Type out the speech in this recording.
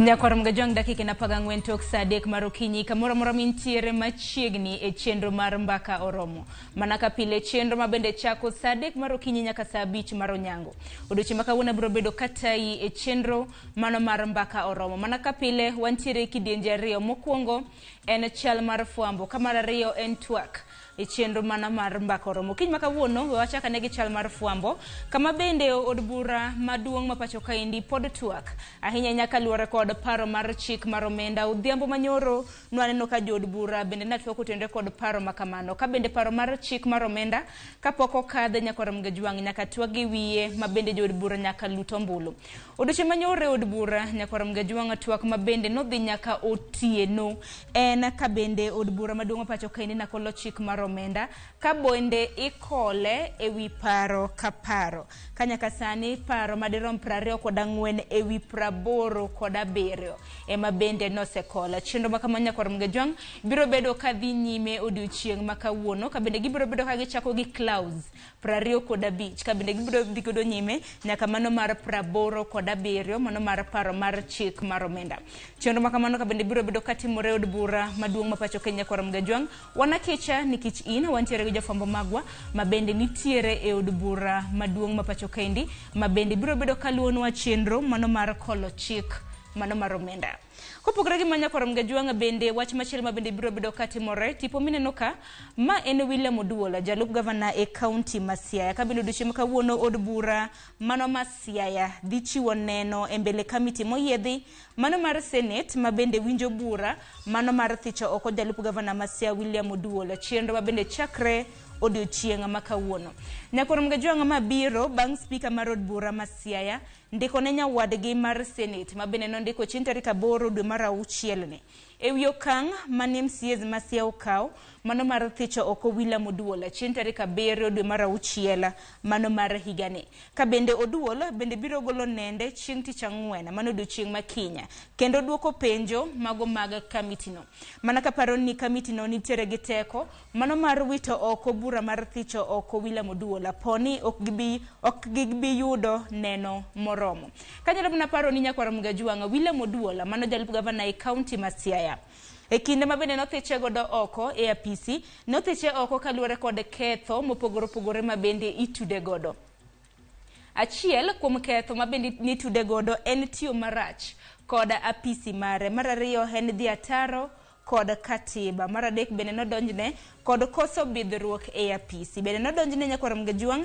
Nyakorom gajwang dakika na pagangwen tok sadek marokinyi kamora mora mintiere machiegni e chenro mar mbaka oromo. Manaka pile chenro mabende chako sadek marokinyi nyaka saa 5 maronyango. Odiochieng' makawuono biro bedo katai e chenro mano mar mbaka oromo. Manaka pile wantiere kidienje ariyo. Mokwongo en chal mar fwambo, ka mar ariyo en twak e chenro mana mar mbaka oromo. Kiny makawuono wachaka negi chal mar fwambo, kama bende od bura maduong' mapacho kaendi pod twak ahinya nyaka luore kod paro mar chik mar omenda. Odhiambo manyoro nwaneno ka jod bura bende natwako tende kod paro makamano, ka bende paro mar chik mar omenda kapok okadhe Nyakorom Gajwang' nyaka twagi wiye, ma bende jod bura nyaka luto mbulu. Odiochieng' manyoro od bura Nyakorom Gajwang' twak ma bende nodhi nyaka otieno en ka bende od bura maduong' mapacho kaendi nakolo chik mar omenda ka bende ikole ewi paro ka paro, ka nyaka sani paro madirom 24 ewi 87 ema bende nosekola. Chenro makama Nyakorom Gajwang' biro bedo kadhi nyime odiochieng' makawuono, ka bende gibiro bedo ka gichako gi clause 25, ka bende gibiro dhi godo nyime nyaka mano mar 87, mano mar paro mar chik mar omenda. Chenro makamano ka bende biro bedo katimore od bura maduong' mapacho Kenya Nyakorom Gajwang'. Wanakicha nikech in wantiere gi jofwambo magwa ma bende nitiere e od bura maduong' mapacho kendi, ma bende biro bedo kaluonwa chenro mano mar kolo chik mano mar omenda. Kopogore gi Nyakorom Gajwang' bende wach machielo ma bende biro bedo katimore, tipo mineno ka ma en William Oduola, jalup gavana e kaunti ma Siaya. Ka bende odiochieng' kawuono od bura mano ma Siaya dhi chiwo neno e mbele kamiti moyiedhi mano mar Senate, ma bende winjo bura mano mar thicho oko jalup gavana ma Siaya William Oduola. Chenro ma bende chakre odiochieng' makawuono. Nyakorom Gajwang' ma biro bang' speaker mar od bura ma Siaya ndiko ne nyawadgi mar Senate, ma bende nondiko chieng' tarik 8 dwe mar auchiel ni ewi okang' mane MCAs ma Siaya okaw mano mar thicho oko William Oduola chieng' tarik 7 dwe mar auchiel mano mar higani. Ka bende Oduola bende biro golo nende chieng' tich ang'wen mano odiochieng' makinya, kendo duoko penjo mago mag kamiti no. Mana ka paro ni kamiti no nitiere gi teko mano mar wito oko bura mar thicho oko William Oduola poni ok gibi yudo neno moromo. Kanyalo na paro ni Nyakorom Gajwang' William Oduola mano jalup gavana e kaunti ma Siaya e kinde ma bende nothiche godo oko e apisi, nothiche oko kaluore kod ketho mopogore opogore ma bende itude godo. Achiel kuom ketho ma bende nitude godo en tiyo marach kod apisi mare. Mar ariyo en dhi ataro kod katiba. Mar adek bende nodonjne kod koso bidhruok e apisi. Bende nodonjne Nyakorom Gajwang'